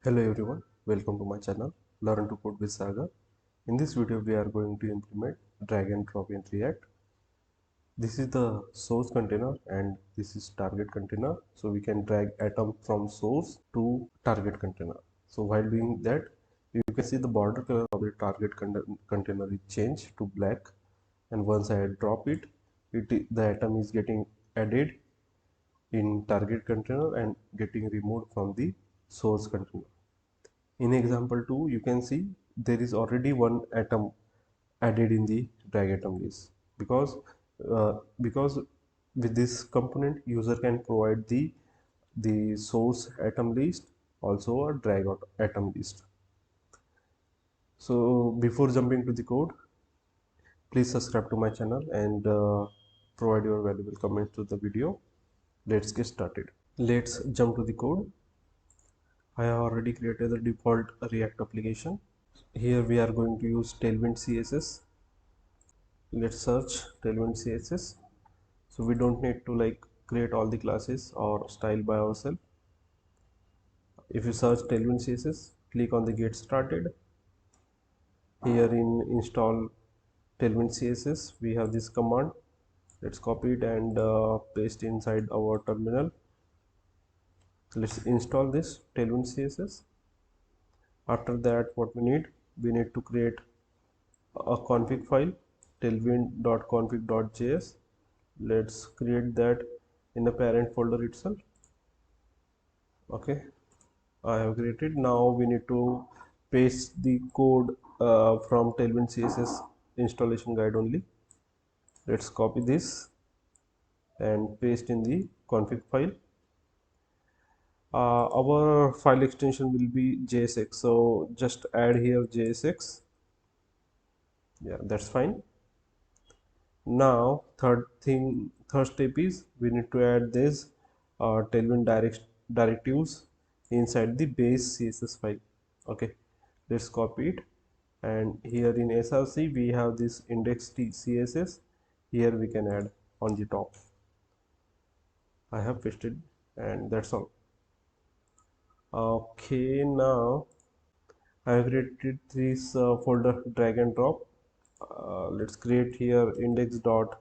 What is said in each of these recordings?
Hello everyone, welcome to my channel Learn to Code with Saga. In this video we are going to implement drag and drop in React. This is the source container and this is target container, so we can drag atom from source to target container. So while doing that, you can see the border color of the target container is changed to black, and once I drop it, the atom is getting added in target container and getting removed from the source container. In example 2, you can see there is already one atom added in the drag atom list because with this component user can provide the source atom list, also a drag atom list. So before jumping to the code, please subscribe to my channel and provide your valuable comments to the video. Let's get started. Let's jump to the code. I have already created the default React application. Here we are going to use Tailwind CSS. Let's search Tailwind CSS. So we don't need to create all the classes or style by ourselves. If you search Tailwind CSS, click on the get started. Here in install Tailwind CSS, we have this command. Let's copy it and paste inside our terminal. Let's install this Tailwind CSS. After that, what we need to create a config file, tailwind.config.js. Let's create that in the parent folder itself. Okay, I have created. Now we need to paste the code from Tailwind CSS installation guide only. Let's copy this and paste in the config file. Our file extension will be JSX, so just add here JSX. Yeah, that's fine. Now third step is we need to add this Tailwind directives inside the base CSS file. Okay, let's copy it, and here in src we have this index css. Here we can add on the top. I have pasted, and that's all. Okay, now I have created this folder drag and drop. Let's create here index.jsx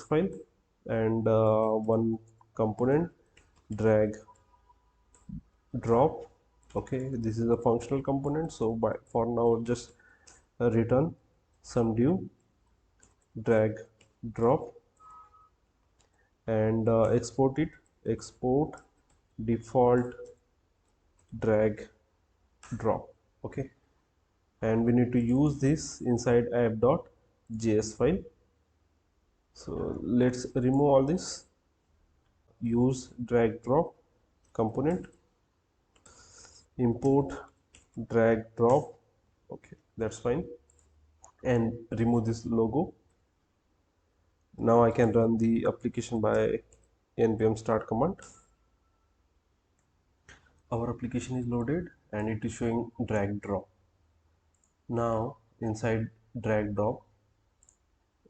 file and one component drag drop. Okay, this is a functional component, so for now just return some div drag drop and export default drag drop. Okay, and we need to use this inside app.js file. So let's remove all this, use drag drop component, import drag drop. Okay, that's fine, and remove this logo. Now I can run the application by npm start command. Our application is loaded and it is showing drag drop. Now inside drag drop,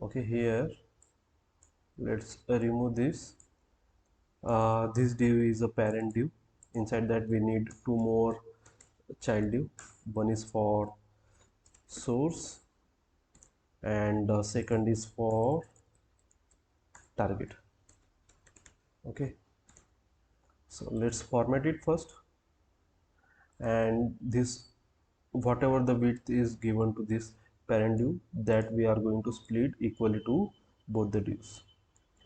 okay, here let's remove this. This div is a parent div. Inside that we need two more child div. One is for source and second is for target. Okay, so let's format it first, and this whatever the width is given to this parent div, that we are going to split equally to both the divs.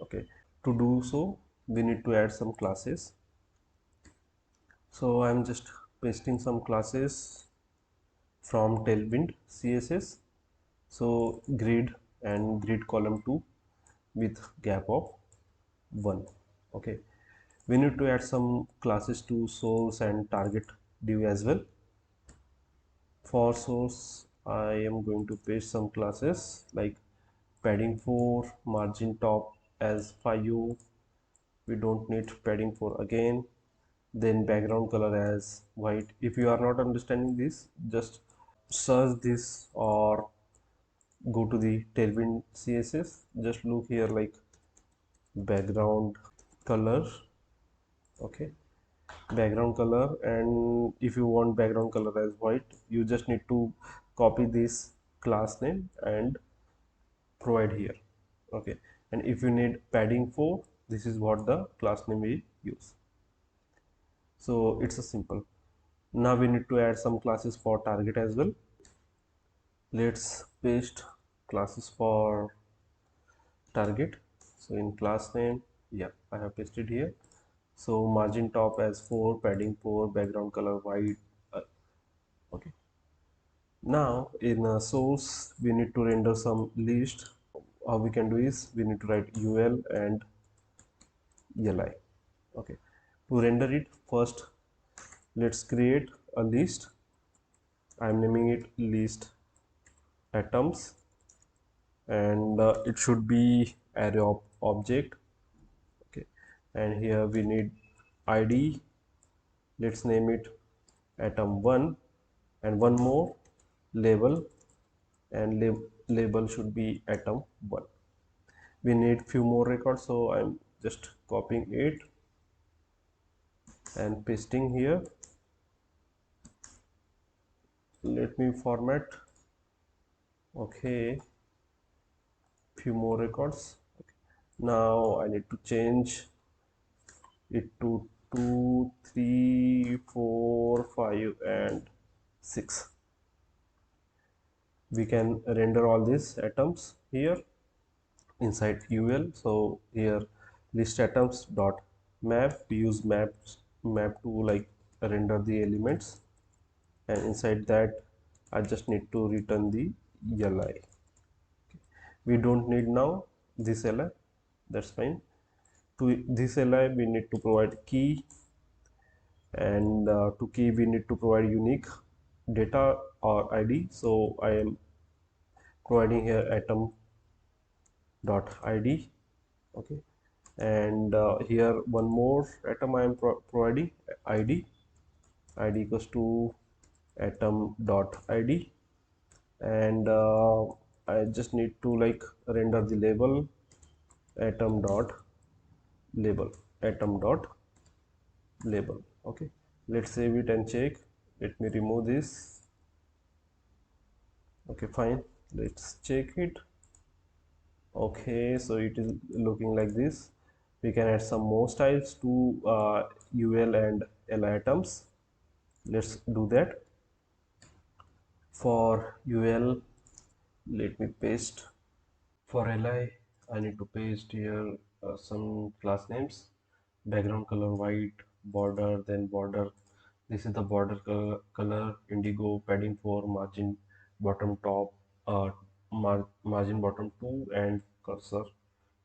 Okay, to do so we need to add some classes. So I'm just pasting some classes from Tailwind CSS. So grid and grid column 2 with gap of 1. Okay, we need to add some classes to source and target div as well. For source I am going to paste some classes like padding 4, margin top as 5, we don't need padding 4 again, then background color as white. If you are not understanding this, just search this or go to the Tailwind CSS, just look here background color. Okay, background color, and if you want background color as white, you just need to copy this class name and provide here. Okay, and if you need padding 4, this is what the class name we use. So it's a simple. Now we need to add some classes for target as well. Let's paste classes for target. So in class name, yeah, I have pasted here. So margin top as 4, padding 4, background color white. Okay, now in a source we need to render some list. How we can do is we need to write ul and li. Okay, to render it, first let's create a list. I'm naming it list atoms, and it should be array of object. Okay, and here we need id. Let's name it atom1, and one more label, and label should be atom1. We need few more records, so I'm just copying it and pasting here. Let me format. Okay, few more records. Okay. Now I need to change it to 2, 3, 4, 5 and 6. We can render all these atoms here inside ul. So here list atoms dot map, we use map to like render the elements, and inside that I just need to return the li. We don't need now this li, that's fine. To this li we need to provide key, and to key we need to provide unique data or id. So I am providing here atom dot id. Okay, and here one more atom I am providing id. Id equals to atom dot id, and I just need to like render the label atom dot label, atom dot label. Okay, let's save it and check. Let me remove this. Okay, fine, let's check it. Okay, so it is looking like this. We can add some more styles to ul and li atoms. Let's do that. For ul, let me paste. For li, I need to paste here some class names: background color white, border, then border, this is the border color indigo, padding 4, margin bottom top, margin bottom 2, and cursor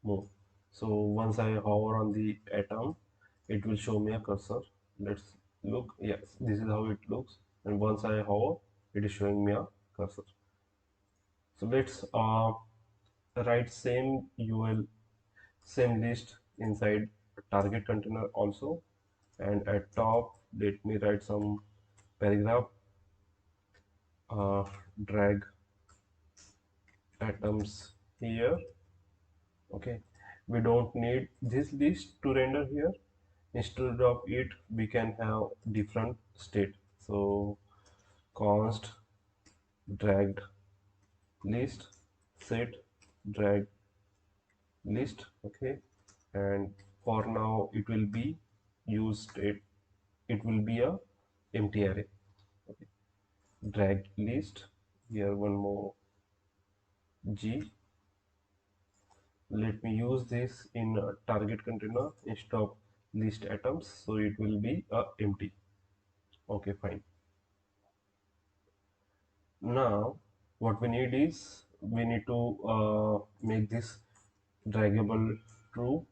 move. So once I hover on the atom, it will show me a cursor. Let's look. Yes, this is how it looks, and once I hover, it is showing me a cursor. So let's write same ul, same list inside target container also, and at top let me write some paragraph. Drag atoms here. Okay, we don't need this list to render here. Instead of it, we can have different state. So const dragged list set drag list. Okay, and for now it will be use state, it will be a empty array. Okay, drag list here, one more g. Let me use this in a target container instead of list atoms, so it will be empty. Okay, fine. Now what we need is we need to make this draggable true.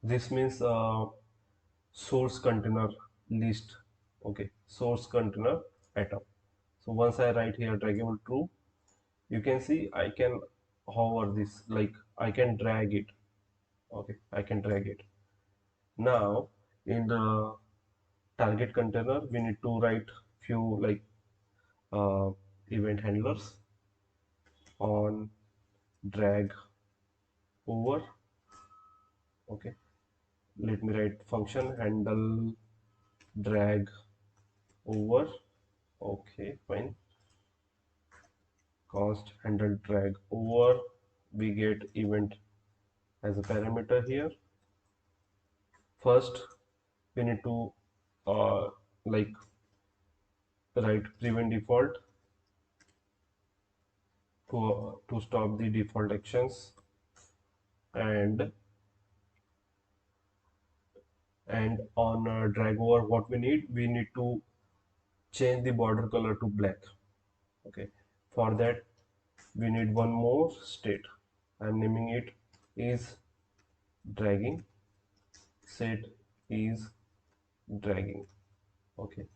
This means source container list. Okay, source container atom. So once I write here draggable true, you can see I can hover this, like I can drag it. Okay, I can drag it. Now in the target container we need to write few like uh, event handlers on drag over. Okay, let me write function handle drag over. Okay, fine. Const handle drag over, we get event as a parameter here. First we need to like write prevent default to stop the default actions, and on drag over, what we need to change the border color to black. Okay, for that we need one more state. I'm naming it is dragging, set is dragging. Okay,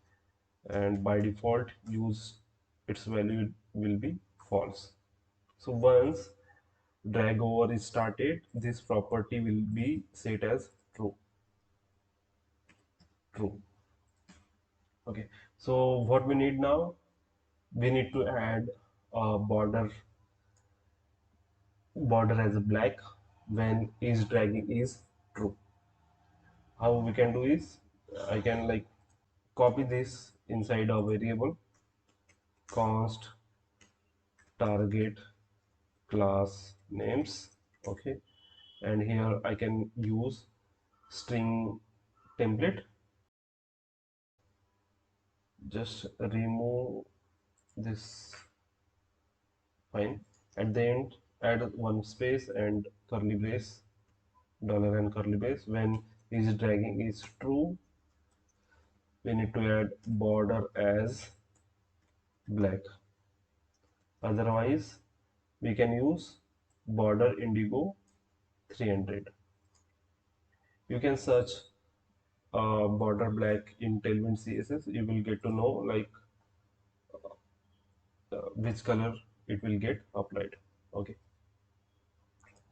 and by default use its value will be false. So once drag over is started, this property will be set as true. Okay, so what we need now, we need to add a border as a black when is dragging is true. How we can do is, I can like copy this inside a variable const target class names. Okay, and here I can use string template. Just remove this. Fine. At the end add one space and curly brace, dollar and curly brace. When is dragging is true, we need to add border as black. Otherwise we can use border indigo 300. You can search border black in Tailwind CSS. You will get to know like which color it will get applied. Okay,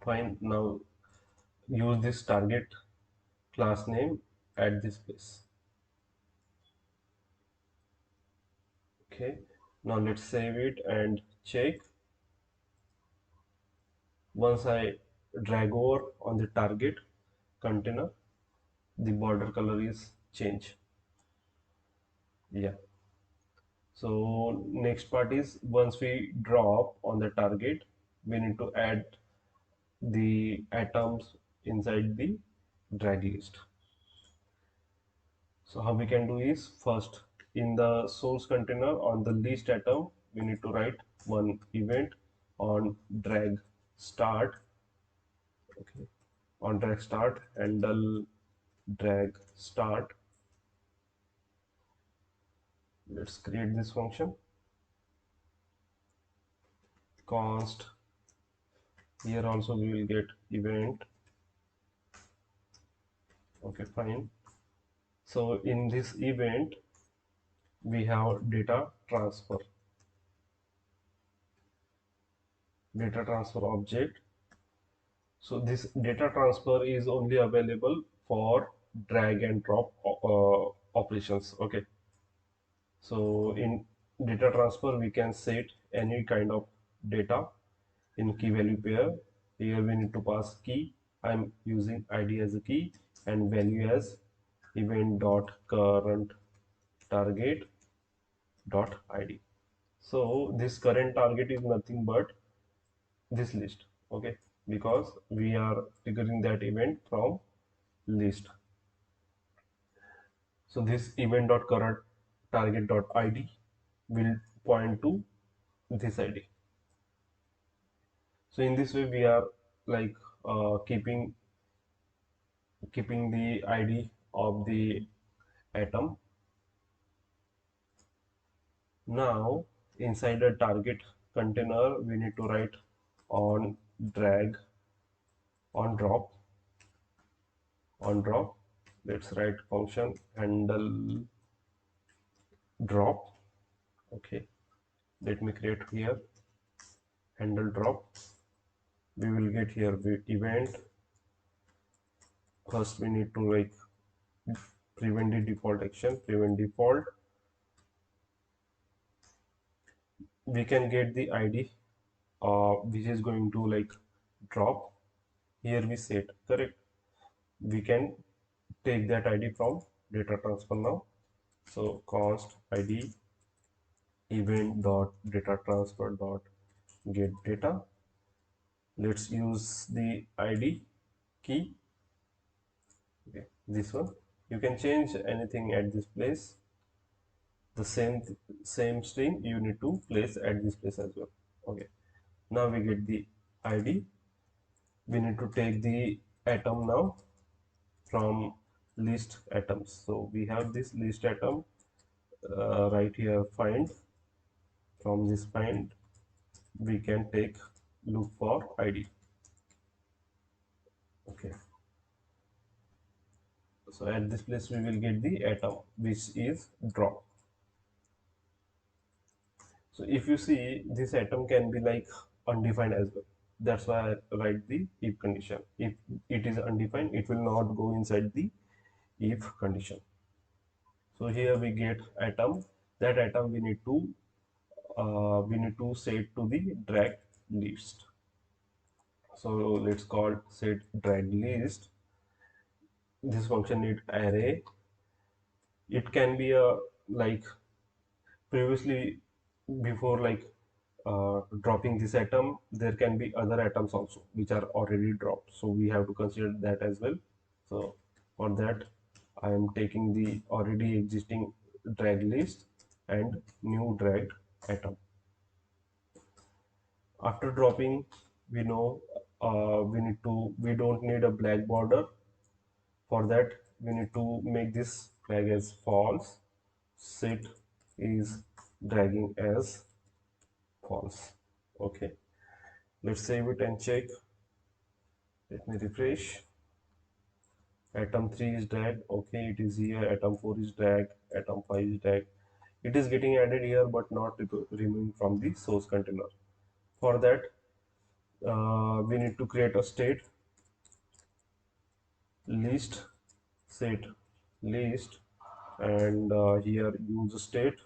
fine. Now use this target class name at this place. Okay, now let's save it and check. Once I drag over on the target container, the border color is changed. Yeah, so next part is, once we drop on the target, we need to add the atoms inside the drag list. So how we can do is, first in the source container on the list atom, we need to write one event on drag start. Okay, on drag start handle drag start. Let's create this function const. Here also we will get event. Okay, fine. So in this event we have data transfer object. So this data transfer is only available for drag and drop operations. Okay, so in data transfer we can set any kind of data in key value pair. Here we need to pass key. I'm using id as a key and value as event dot current target dot id. So this current target is nothing but this list. Okay, because we are triggering that event from list. So this event dot current target dot id will point to this id. So in this way we are like keeping the id of the atom. Now inside the target container we need to write on drag on drop. Let's write function handle drop. Okay, let me create here handle drop. We will get here the event. First we need to like prevent the default action, prevent default. We can get the id which is going to like drop. Here we set correct. We can take that ID from data transfer now. So const ID event dot data transfer dot get data. Let's use the ID key. Okay, this one. You can change anything at this place. The same string you need to place at this place as well. Okay. Now we get the ID. We need to take the atom now from list atoms. So we have this list atom right here. Find, from this find we can take look for ID. Okay. So at this place we will get the atom which is drop. So if you see, this atom can be like undefined as well. That's why I write the if condition. If it is undefined, it will not go inside the if condition. So here we get atom. That atom we need to set to the drag list. So let's call set drag list. This function need array. It can be a like previously, before like dropping this atom, there can be other atoms also which are already dropped, so we have to consider that as well. So for that I am taking the already existing drag list and new dragged atom. After dropping, we know we don't need a black border. For that we need to make this flag as false. Set is dragging as false. Okay, let's save it and check. Let me refresh. Atom 3 is dragged. Okay, it is here. Atom 4 is dragged. Atom 5 is dragged. It is getting added here but not removed from the source container. For that we need to create a state list, set list, and here use state.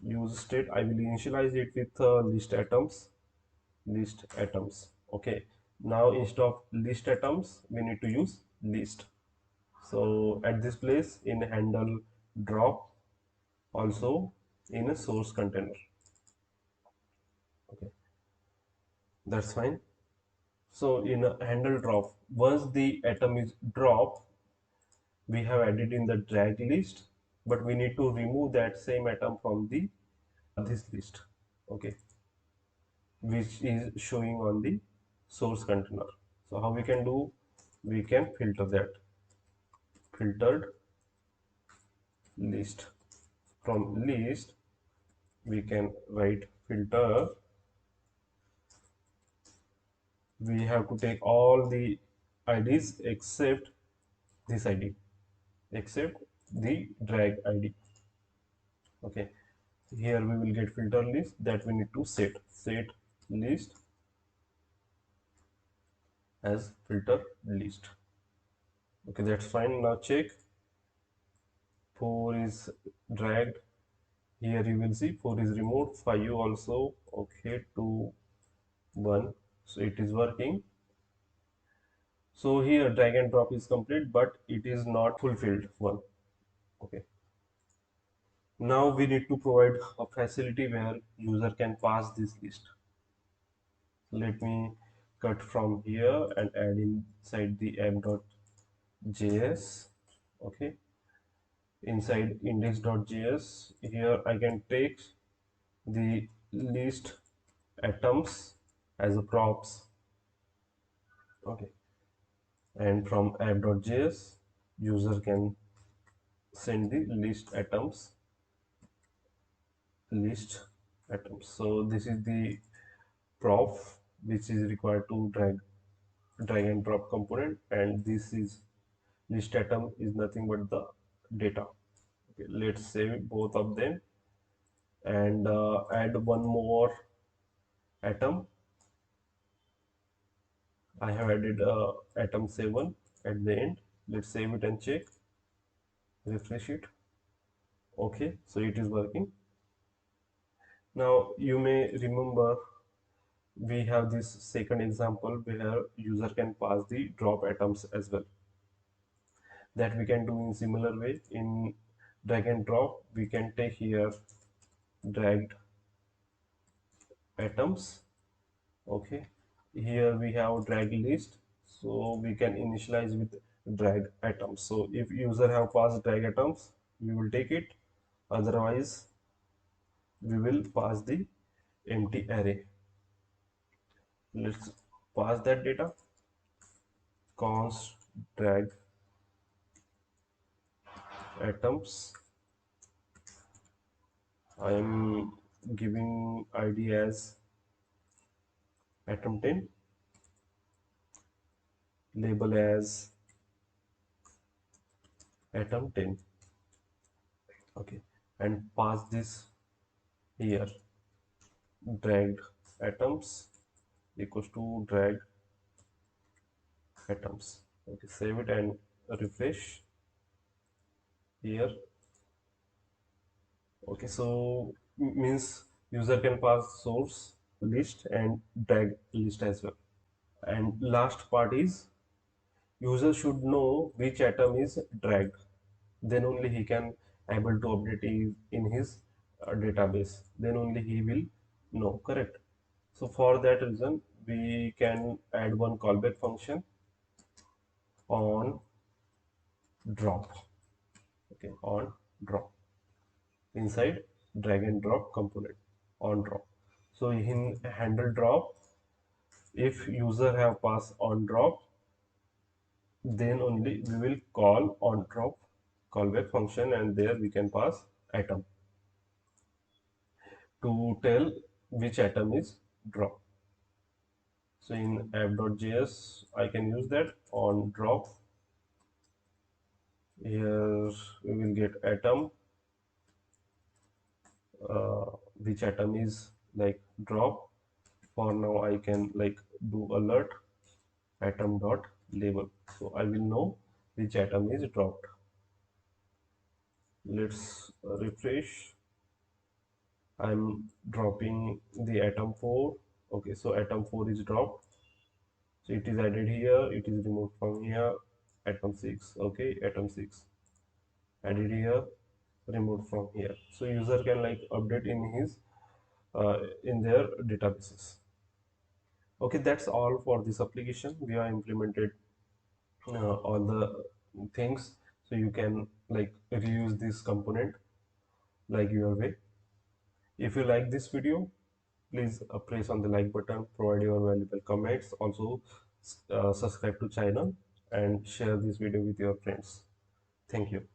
I will initialize it with list atoms. Okay, now instead of list atoms we need to use list. So at this place, in handle drop, also in a source container. Okay, that's fine. So in a handle drop, once the atom is dropped, we have added in the drag list, but we need to remove that same atom from the this list. Okay, which is showing on the source container. So how we can do? We can filter that. Filtered list. From list we can write filter. We have to take all the IDs except this ID, except the drag ID. Okay, here we will get filter list that we need to set list as filter list. Okay, that's fine. Now check. 4 is dragged. Here you will see 4 is removed. 5 also. Okay, 2 1. So it is working. So here drag and drop is complete, but it is not fulfilled one. Okay, now we need to provide a facility where user can pass this list. Let me cut from here and add inside the app.js. Okay, inside index.js, here I can take the list atoms as a props. Okay, and from app.js, user can send the list atoms. So this is the prop which is required to drag and drop component, and this is list atom is nothing but the data. Okay, let's save both of them and add one more atom. I have added atom 7 at the end. Let's save it and check. Refresh it. Okay, so it is working. Now you may remember we have this second example where user can pass the drop atoms as well. That we can do in similar way. In drag and drop, we can take here dragged atoms. Okay, here we have drag list, so we can initialize with drag atoms. So if user have passed drag atoms, we will take it, otherwise we will pass the empty array. Let's pass that data. Const drag atoms. I am giving id as atom 10, label as atom 10. Okay, and pass this here. Dragged atoms equals to drag atoms. Okay, save it and refresh here. Okay, so means user can pass source list and drag list as well. And last part is user should know which atom is dragged, then only he can able to update in his database, then only he will know, correct? So for that reason we can add one callback function on drop. Okay, on drop inside drag and drop component on drop. So in handle drop, if user have passed on drop, then only we will call on drop callback function, and there we can pass atom to tell which atom is drop. So in app.js I can use that on drop. Here we will get atom, uh, which atom is like drop. For now I can like do alert atom dot label, so I will know which atom is dropped. Let's refresh. I'm dropping the atom 4. Okay, so atom 4 is dropped, so it is added here, it is removed from here. Atom 6, okay, atom 6 added here, removed from here. So user can like update in his in their databases. Okay, that's all for this application. We have implemented all the things, so you can like reuse this component like your way. If you like this video, please press on the like button, provide your valuable comments, also subscribe to channel and share this video with your friends. Thank you.